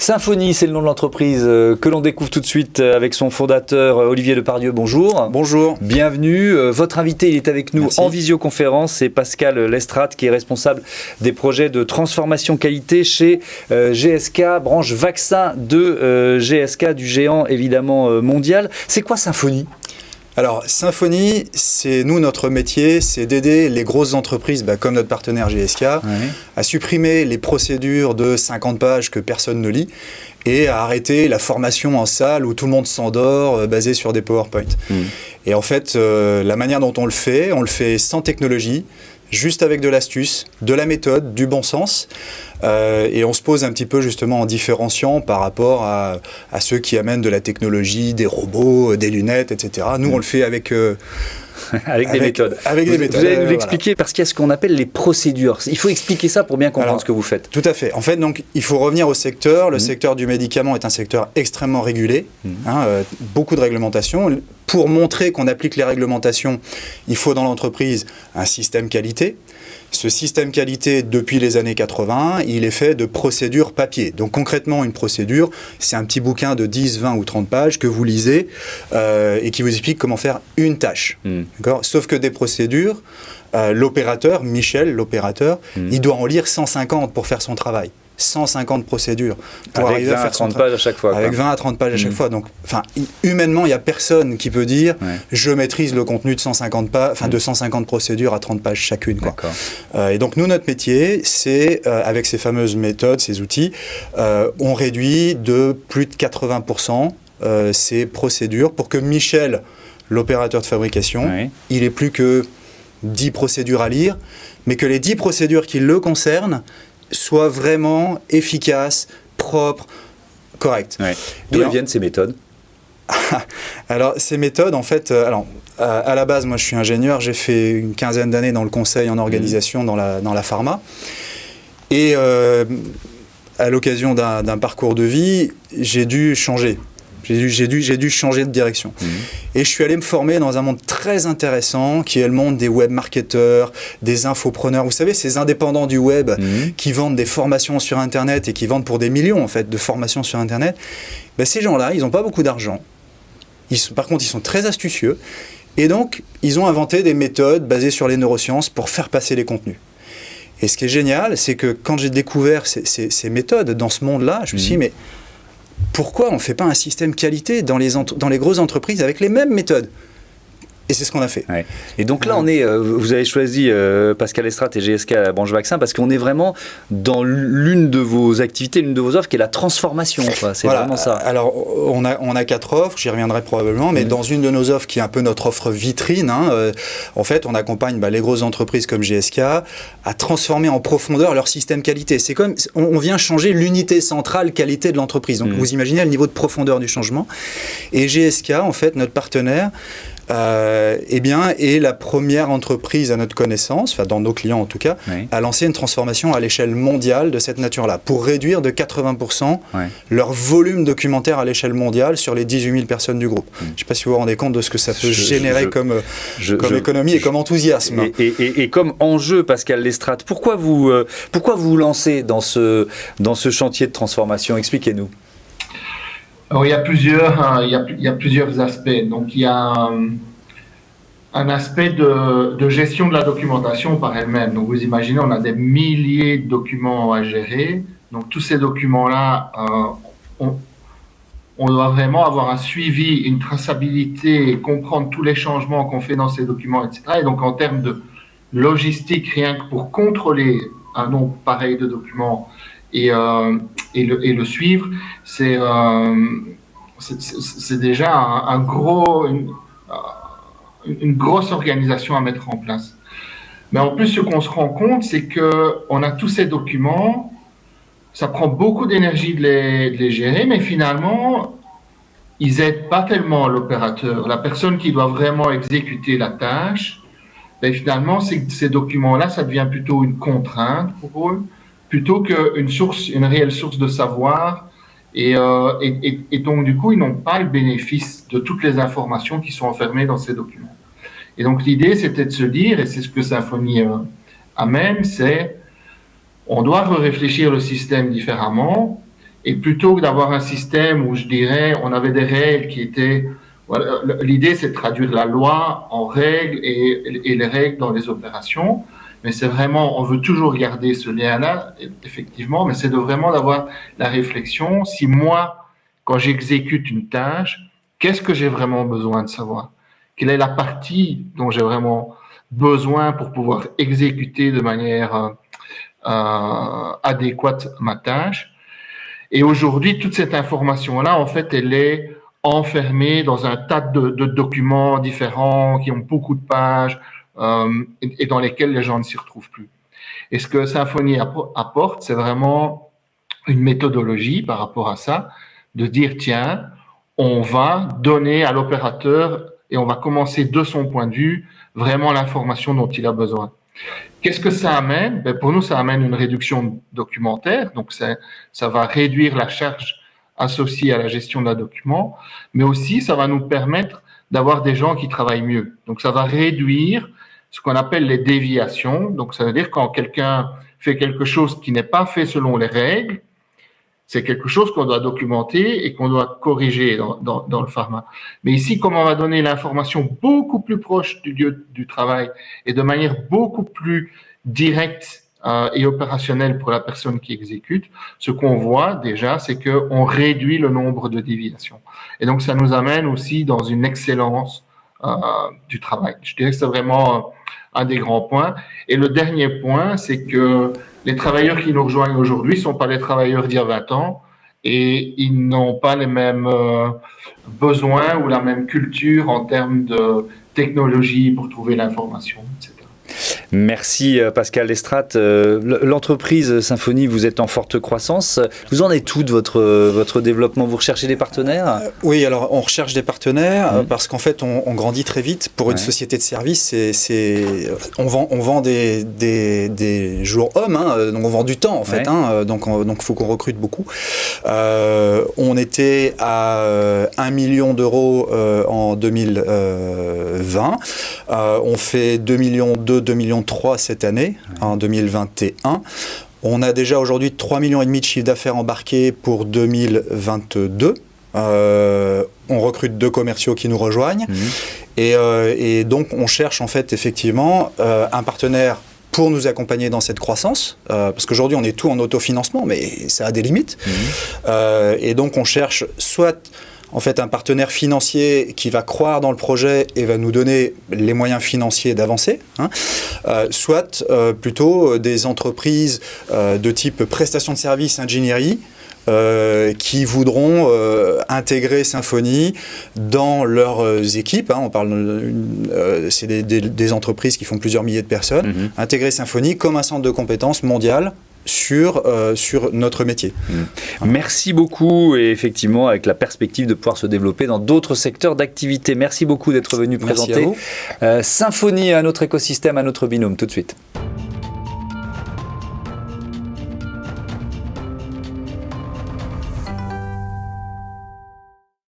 Symfony, c'est le nom de l'entreprise que l'on découvre tout de suite avec son fondateur Olivier Depardieu. Bonjour. Bonjour. Bienvenue. Votre invité, il est avec nous en visioconférence. C'est Pascal Lestrade qui est responsable des projets de transformation qualité chez GSK, branche vaccin de GSK, du géant évidemment mondial. C'est quoi Symfony ? Alors, Symfony, c'est nous, notre métier, c'est d'aider les grosses entreprises, comme notre partenaire GSK, à supprimer les procédures de 50 pages que personne ne lit et à arrêter la formation en salle où tout le monde s'endort, basée sur des PowerPoint. Et en fait, la manière dont on le fait sans technologie, juste avec de l'astuce, de la méthode, du bon sens. Et on se pose un petit peu justement en différenciant par rapport à ceux qui amènent de la technologie, des robots, des lunettes, etc. Nous, on le fait avec... avec des méthodes. Avec des méthodes. Vous allez nous l'expliquer parce qu'il y a ce qu'on appelle les procédures. Il faut expliquer ça pour bien comprendre ce que vous faites. Tout à fait. En fait, donc, il faut revenir au secteur. Le secteur du médicament est un secteur extrêmement régulé. Beaucoup de réglementations. Pour montrer qu'on applique les réglementations, il faut dans l'entreprise un système qualité. Ce système qualité, depuis les années 80, il est fait de procédures papier. Donc concrètement, une procédure, c'est un petit bouquin de 10, 20 ou 30 pages que vous lisez et qui vous explique comment faire une tâche. D'accord ? Sauf que des procédures, l'opérateur, Michel, l'opérateur, il doit en lire 150 pour faire son travail. 150 procédures pour avec arriver 20 à faire à 30 pages à chaque fois. Avec 20 à 30 pages à chaque fois. Donc, humainement, il n'y a personne qui peut dire je maîtrise le contenu de 150 pages, de 150 procédures à 30 pages chacune. Et donc, nous, notre métier, c'est, avec ces fameuses méthodes, ces outils, on réduit de plus de 80% ces procédures pour que Michel, l'opérateur de fabrication, il n'ait plus que 10 procédures à lire, mais que les 10 procédures qui le concernent soient vraiment efficaces, propres, correctes. D'où viennent ces méthodes ? Alors, ces méthodes, en fait, à la base, moi je suis ingénieur, j'ai fait une quinzaine d'années dans le conseil en organisation dans la pharma. Et à l'occasion d'un parcours de vie, j'ai dû changer. J'ai dû changer de direction. Et je suis allé me former dans un monde très intéressant qui est le monde des web marketeurs, des infopreneurs. Vous savez, ces indépendants du web qui vendent des formations sur Internet et qui vendent pour des millions en fait de formations sur Internet. Ces gens-là, ils n'ont pas beaucoup d'argent. Par contre, ils sont très astucieux. Et donc, ils ont inventé des méthodes basées sur les neurosciences pour faire passer les contenus. Et ce qui est génial, c'est que quand j'ai découvert ces méthodes dans ce monde-là, je me suis dit, mais pourquoi on ne fait pas un système qualité dans les grosses entreprises avec les mêmes méthodes ? Et c'est ce qu'on a fait. Et donc là, vous avez choisi Pascal Lestrade et GSK branche vaccin parce qu'on est vraiment dans l'une de vos activités, l'une de vos offres qui est la transformation. C'est vraiment ça. Alors, on a 4 offres, j'y reviendrai probablement, mais dans une de nos offres qui est un peu notre offre vitrine, en fait, on accompagne les grosses entreprises comme GSK à transformer en profondeur leur système qualité. C'est comme, on vient changer l'unité centrale qualité de l'entreprise. Donc, vous imaginez le niveau de profondeur du changement. Et GSK, en fait, notre partenaire, est la première entreprise à notre connaissance, dans nos clients en tout cas, à lancer une transformation à l'échelle mondiale de cette nature-là, pour réduire de 80% leur volume documentaire à l'échelle mondiale sur les 18 000 personnes du groupe. Je ne sais pas si vous vous rendez compte de ce que ça peut générer comme économie et comme enthousiasme. Et comme enjeu, Pascal Lestrade, pourquoi vous vous lancez dans ce chantier de transformation ? Expliquez-nous. Alors, il y a plusieurs aspects. Donc, il y a un aspect de gestion de la documentation par elle-même. Donc, vous imaginez, on a des milliers de documents à gérer. Donc, tous ces documents-là, on doit vraiment avoir un suivi, une traçabilité, comprendre tous les changements qu'on fait dans ces documents, etc. Et donc, en termes de logistique, rien que pour contrôler un nombre pareil de documents et le suivre, c'est déjà une grosse organisation à mettre en place. Mais en plus, ce qu'on se rend compte, c'est qu'on a tous ces documents, ça prend beaucoup d'énergie de les gérer, mais finalement, ils n'aident pas tellement l'opérateur, la personne qui doit vraiment exécuter la tâche. Mais finalement, ces documents-là, ça devient plutôt une contrainte pour eux, plutôt qu'une réelle source de savoir. Et donc, du coup, ils n'ont pas le bénéfice de toutes les informations qui sont enfermées dans ces documents. Et donc, l'idée, c'était de se dire, et c'est ce que Symfony amène, c'est on doit réfléchir le système différemment Et plutôt que d'avoir un système où, je dirais, on avait des règles qui étaient... Voilà, l'idée, c'est de traduire la loi en règles et les règles dans les opérations. Mais c'est vraiment, on veut toujours garder ce lien-là, effectivement, mais c'est vraiment d'avoir la réflexion. Si moi, quand j'exécute une tâche, qu'est-ce que j'ai vraiment besoin de savoir? Quelle est la partie dont j'ai vraiment besoin pour pouvoir exécuter de manière adéquate ma tâche? Et aujourd'hui, toute cette information-là, en fait, elle est enfermée dans un tas de documents différents qui ont beaucoup de pages et dans lesquels les gens ne s'y retrouvent plus. Et ce que Symfony apporte, c'est vraiment une méthodologie par rapport à ça, de dire, tiens, on va donner à l'opérateur et on va commencer de son point de vue vraiment l'information dont il a besoin. Qu'est-ce que ça amène? Ben pour nous, ça amène une réduction documentaire, donc ça va réduire la charge associée à la gestion d'un document, mais aussi ça va nous permettre d'avoir des gens qui travaillent mieux. Donc ça va réduire ce qu'on appelle les déviations, donc ça veut dire quand quelqu'un fait quelque chose qui n'est pas fait selon les règles, c'est quelque chose qu'on doit documenter et qu'on doit corriger dans le pharma. Mais ici, comme on va donner l'information beaucoup plus proche du lieu du travail et de manière beaucoup plus directe et opérationnelle pour la personne qui exécute, ce qu'on voit déjà, c'est qu'on réduit le nombre de déviations. Et donc, ça nous amène aussi dans une excellence du travail. Je dirais que c'est vraiment un des grands points. Et le dernier point, c'est que les travailleurs qui nous rejoignent aujourd'hui ne sont pas les travailleurs d'il y a 20 ans et ils n'ont pas les mêmes besoins ou la même culture en termes de technologie pour trouver l'information, etc. Merci Pascal Lestrade. L'entreprise Symfony, vous êtes en forte croissance. Vous en êtes où de votre développement? Vous recherchez des partenaires? Oui, alors on recherche des partenaires parce qu'en fait on grandit très vite. Pour une société de service, on vend des jours hommes, hein, donc on vend du temps en fait. Hein, donc il faut qu'on recrute beaucoup. On était à 1 million d'euros en 2020. On fait 2 millions 2 millions 3 cette année, en 2021. On a déjà aujourd'hui 3,5 millions de chiffre d'affaires embarqués pour 2022. On recrute 2 commerciaux qui nous rejoignent. Et donc on cherche en fait effectivement un partenaire pour nous accompagner dans cette croissance, parce qu'aujourd'hui on est tout en autofinancement, mais ça a des limites. Et donc on cherche soit en fait un partenaire financier qui va croire dans le projet et va nous donner les moyens financiers d'avancer, hein, soit plutôt des entreprises de type prestation de services, ingénierie, qui voudront intégrer Symfony dans leurs équipes. Hein, on parle, c'est des entreprises qui font plusieurs milliers de personnes. Intégrer Symfony comme un centre de compétences mondial sur notre métier. Merci beaucoup, et effectivement avec la perspective de pouvoir se développer dans d'autres secteurs d'activité. Merci beaucoup d'être venu présenter Symfony à notre écosystème, à notre binôme. Tout de suite.